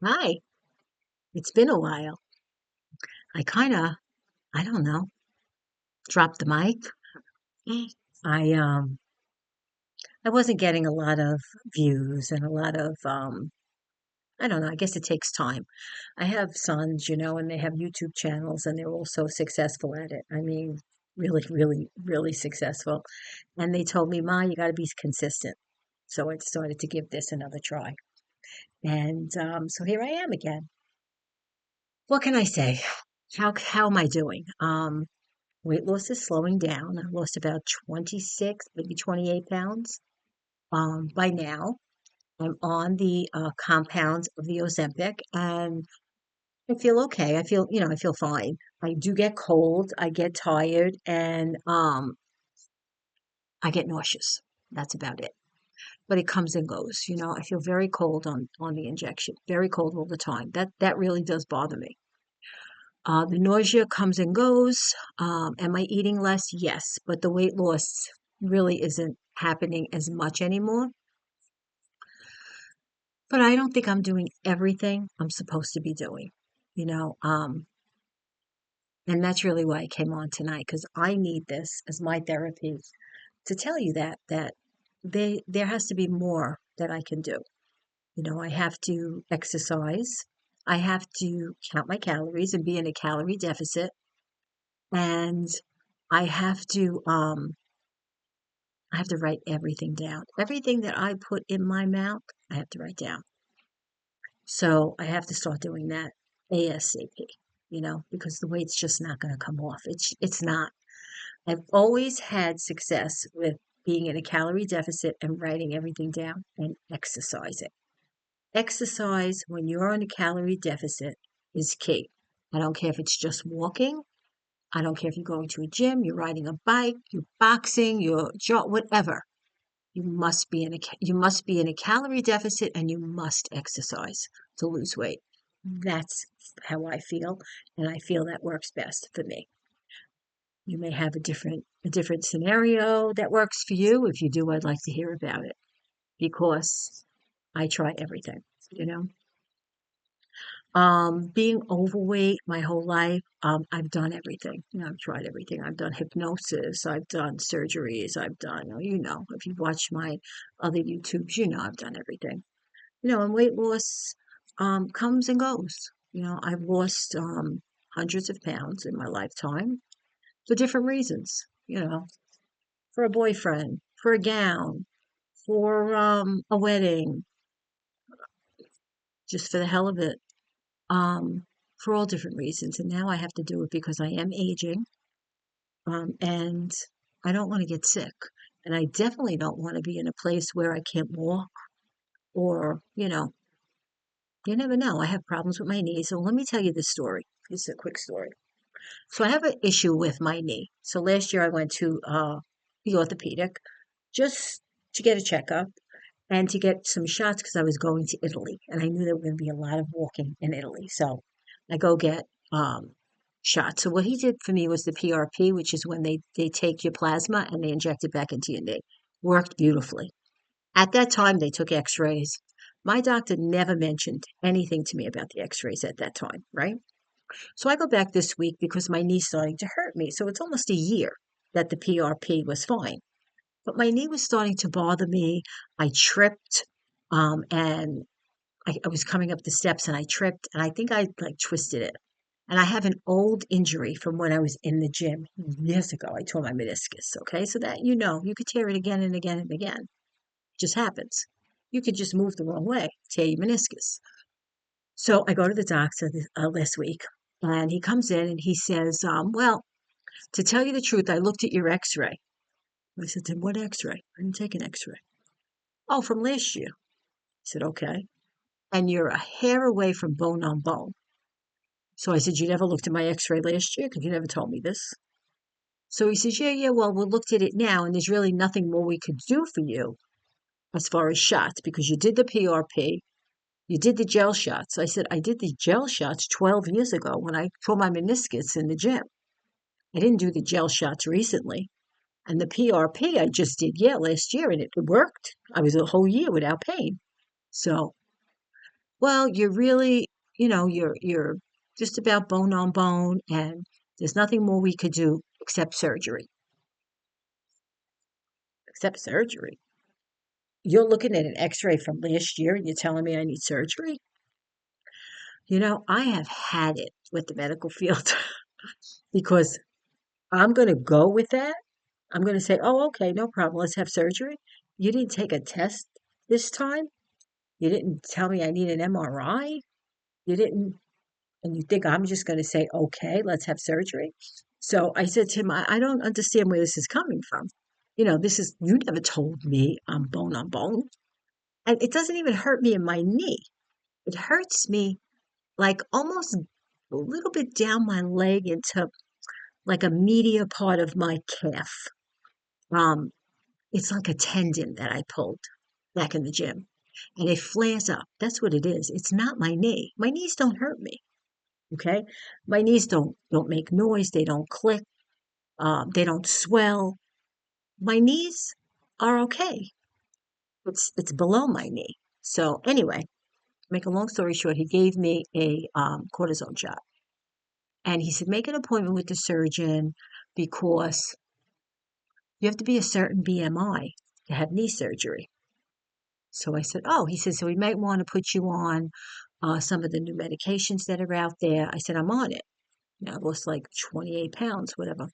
Hi, it's been a while. I kind of, I don't know, dropped the mic. I um I wasn't getting a lot of views and a lot of I don't know, I guess it takes time. I have sons, and they have YouTube channels and they're all so successful at it. I mean, really, really, really successful. And they told me, "Ma, you got to be consistent." So I started to give this another try. And so here I am again. What can I say? How am I doing? Weight loss is slowing down. I've lost about 26, maybe 28 pounds. By now, I'm on the compounds of the Ozempic, and I feel okay. I feel fine. I do get cold, I get tired, and I get nauseous. That's about it. But it comes and goes. I feel very cold on the injection, very cold all the time. That really does bother me. The nausea comes and goes. Am I eating less? Yes, but the weight loss really isn't happening as much anymore. But I don't think I'm doing everything I'm supposed to be doing, you know. And that's really why I came on tonight because I need this as my therapy to tell you that there has to be more that I can do. I have to exercise. I have to count my calories and be in a calorie deficit, and I have to um I have to write everything down. Everything that I put in my mouth, I have to write down. So I have to start doing that ASAP, because the weight's just not going to come off. It's not. I've always had success with being in a calorie deficit and writing everything down and exercising. Exercise when you're on a calorie deficit is key. I don't care if it's just walking. I don't care if you're going to a gym, you're riding a bike, you're boxing, whatever. You must be in a calorie deficit and you must exercise to lose weight. That's how I feel, and I feel that works best for me. You may have a different scenario that works for you. If you do, I'd like to hear about it because I try everything, you know. Being overweight my whole life, I've done everything. I've tried everything. I've done hypnosis, I've done surgeries, I've done, if you've watched my other YouTubes, I've done everything. And weight loss comes and goes. I've lost hundreds of pounds in my lifetime for different reasons, for a boyfriend, for a gown, for a wedding, just for the hell of it, for all different reasons. And now I have to do it because I am aging, and I don't want to get sick. And I definitely don't want to be in a place where I can't walk or, you never know. I have problems with my knees. So let me tell you this story. This is a quick story. So I have an issue with my knee. So last year I went to the orthopedic just to get a checkup and to get some shots because I was going to Italy and I knew there were going to be a lot of walking in Italy. So I go get shots. So what he did for me was the PRP, which is when they take your plasma and they inject it back into your knee. Worked beautifully. At that time, they took x-rays. My doctor never mentioned anything to me about the x-rays at that time, right? So I go back this week because my knee's starting to hurt me. So it's almost a year that the PRP was fine. But my knee was starting to bother me. I tripped, and I was coming up the steps and I tripped, and I think I like twisted it. And I have an old injury from when I was in the gym years ago. I tore my meniscus. Okay. So that, you could tear it again and again and again. It just happens. You could just move the wrong way, tear your meniscus. So I go to the doctor last week and he comes in and he says, well, to tell you the truth, I looked at your x-ray. I said, then what x-ray? I didn't take an x-ray. Oh, from last year. I said, okay. And you're a hair away from bone on bone. So I said, you never looked at my x-ray last year because you never told me this. So he says, yeah, yeah, well, we looked at it now and there's really nothing more we could do for you as far as shots because you did the PRP, you did the gel shots. I said, I did the gel shots 12 years ago when I tore my meniscus in the gym. I didn't do the gel shots recently. And the PRP I just did, yeah, last year and it worked. I was a whole year without pain. So well, you're really, you're just about bone on bone, and there's nothing more we could do except surgery. Except surgery. You're looking at an x-ray from last year and you're telling me I need surgery? I have had it with the medical field because I'm going to go with that. I'm going to say, oh, okay, no problem. Let's have surgery. You didn't take a test this time. You didn't tell me I need an MRI. You didn't, and you think I'm just going to say, okay, let's have surgery. So I said to him, I don't understand where this is coming from. You never told me I'm bone on bone. And it doesn't even hurt me in my knee. It hurts me like almost a little bit down my leg into like a media part of my calf. Um, it's like a tendon that I pulled back in the gym and it flares up. That's what it is. It's not my knee. My knees don't hurt me. Okay. My knees don't make noise. They don't click. They don't swell. My knees are okay. It's below my knee. So anyway, make a long story short, he gave me a cortisone shot. And he said, make an appointment with the surgeon because you have to be a certain BMI to have knee surgery. So I said, oh, he says, so we might want to put you on some of the new medications that are out there. I said, I'm on it. I lost like 28 pounds, whatever.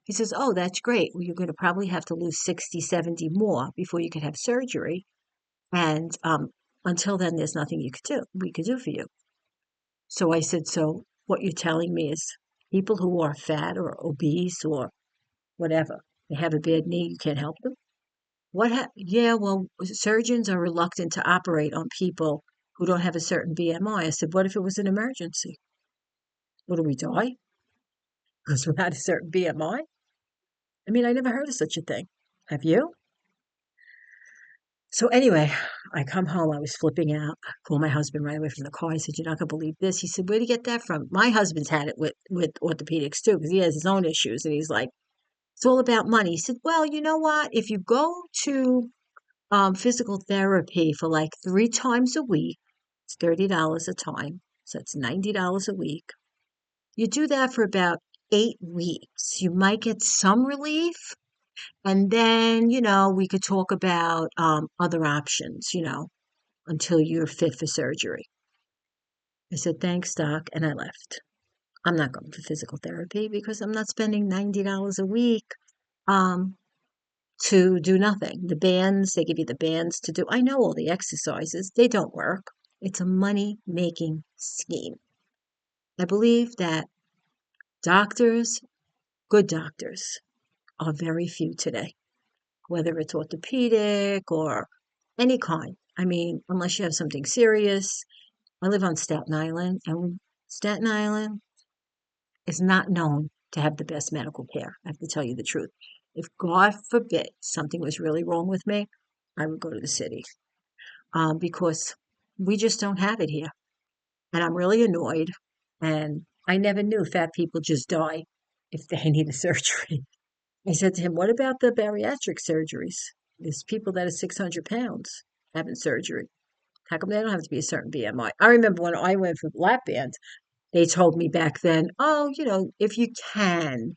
He says, oh, that's great. Well, you're going to probably have to lose 60, 70 more before you could have surgery. And until then, there's nothing we could do for you. So I said, so what you're telling me is people who are fat or obese or whatever, they have a bad knee, you can't help them? Yeah, well, surgeons are reluctant to operate on people who don't have a certain BMI. I said, what if it was an emergency? What do we die? Because we're not a certain BMI? I mean, I never heard of such a thing. Have you? So anyway, I come home. I was flipping out. I called my husband right away from the car. I said, "You're not gonna believe this." He said, "Where'd you get that from?" My husband's had it with orthopedics too, because he has his own issues, and he's like, "It's all about money." He said, "Well, you know what? If you go to physical therapy for like 3 times a week, it's $30 a time, so it's $90 a week. You do that for about 8 weeks. You might get some relief." And then, we could talk about other options, until you're fit for surgery. I said, thanks, doc. And I left. I'm not going for physical therapy because I'm not spending $90 a week um, to do nothing. The bands, they give you the bands to do. I know all the exercises, they don't work. It's a money making scheme. I believe that doctors, good doctors, are very few today, whether it's orthopedic or any kind. I mean, unless you have something serious. I live on Staten Island, and Staten Island is not known to have the best medical care. I have to tell you the truth. If God forbid something was really wrong with me, I would go to the city because we just don't have it here. And I'm really annoyed. And I never knew fat people just die if they need a surgery. I said to him, what about the bariatric surgeries? There's people that are 600 pounds having surgery. How come they don't have to be a certain BMI? I remember when I went for lap bands, they told me back then, oh, if you can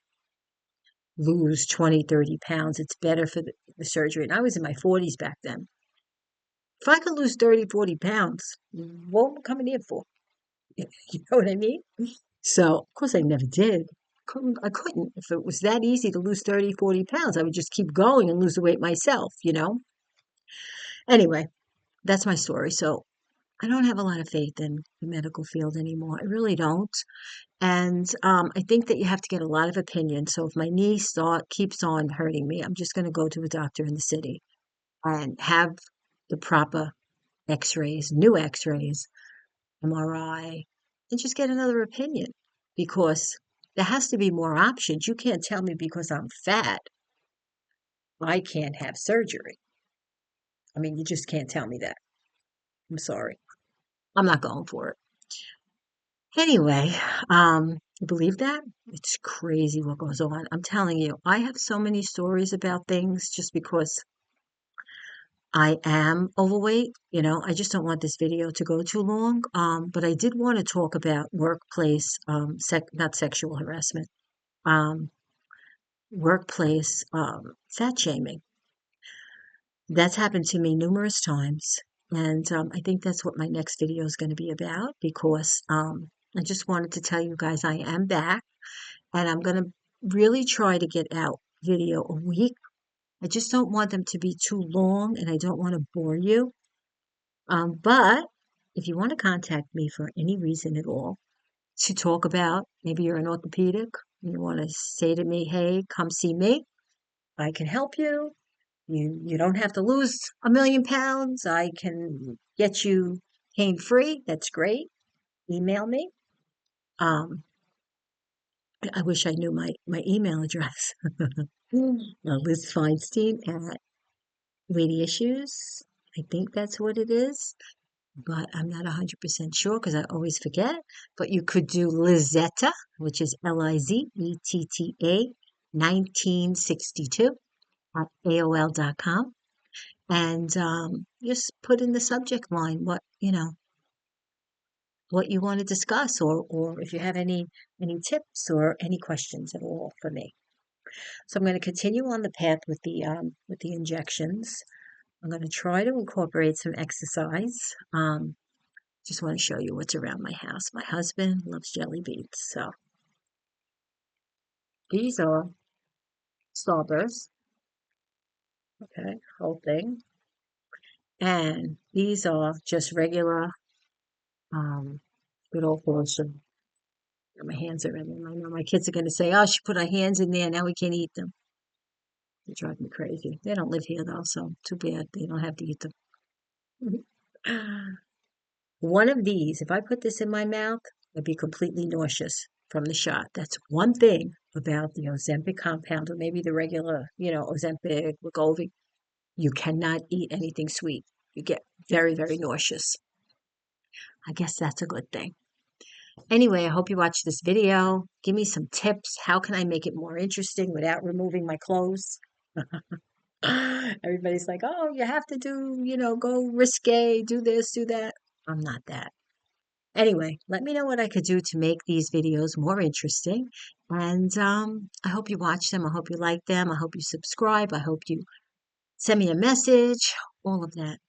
lose 20, 30 pounds, it's better for the surgery. And I was in my 40s back then. If I could lose 30, 40 pounds, what am I coming here for? You know what I mean? So, of course, I never did. I couldn't. If it was that easy to lose 30, 40 pounds, I would just keep going and lose the weight myself. Anyway, that's my story. So I don't have a lot of faith in the medical field anymore. I really don't. And I think that you have to get a lot of opinion. So if my knee keeps on hurting me, I'm just going to go to a doctor in the city and have the proper x-rays, new x-rays, MRI, and just get another opinion because there has to be more options. You can't tell me because I'm fat, I can't have surgery. I mean, you just can't tell me that. I'm sorry. I'm not going for it. Anyway, you believe that? It's crazy what goes on. I'm telling you, I have so many stories about things just because I am overweight. I just don't want this video to go too long. But I did want to talk about workplace, not sexual harassment, um, workplace, fat shaming. That's happened to me numerous times. And I think that's what my next video is going to be about because I just wanted to tell you guys I am back and I'm going to really try to get out video a week. I just don't want them to be too long and I don't want to bore you. But if you want to contact me for any reason at all to talk about, maybe you're an orthopedic, and you want to say to me, hey, come see me. I can help you. You don't have to lose 1,000,000 pounds. I can get you pain free. That's great. Email me. Um, I wish I knew my email address. Liz Feinstein at Weighty Issues. I think that's what it is, but I'm not 100% sure because I always forget. But you could do Lizetta, which is Lizetta 1962 at AOL.com. And just put in the subject line what you want to discuss, or if you have any tips or any questions at all for me. So I'm going to continue on the path with the injections. I'm going to try to incorporate some exercise. Just want to show you what's around my house. My husband loves jelly beans, so these are Starbursts. Okay, whole thing, and these are just regular, good old fashioned. My hands are in them. I know my kids are going to say, "Oh, she put her hands in there. Now we can't eat them." They drive me crazy. They don't live here though, so too bad. They don't have to eat them. One of these, if I put this in my mouth, I'd be completely nauseous from the shot. That's one thing about the Ozempic compound, or maybe the regular, Ozempic, Wegovy. You cannot eat anything sweet. You get very, very nauseous. I guess that's a good thing. Anyway, I hope you watch this video. Give me some tips. How can I make it more interesting without removing my clothes? Everybody's like, oh, you have to do, go risque, do this, do that. I'm not that. Anyway, let me know what I could do to make these videos more interesting. And I hope you watch them. I hope you like them. I hope you subscribe. I hope you send me a message, all of that.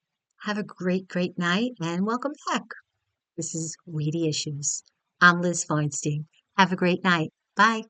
Have a great, great night and welcome back. This is Weighty Issues. I'm Liz Feinstein. Have a great night. Bye.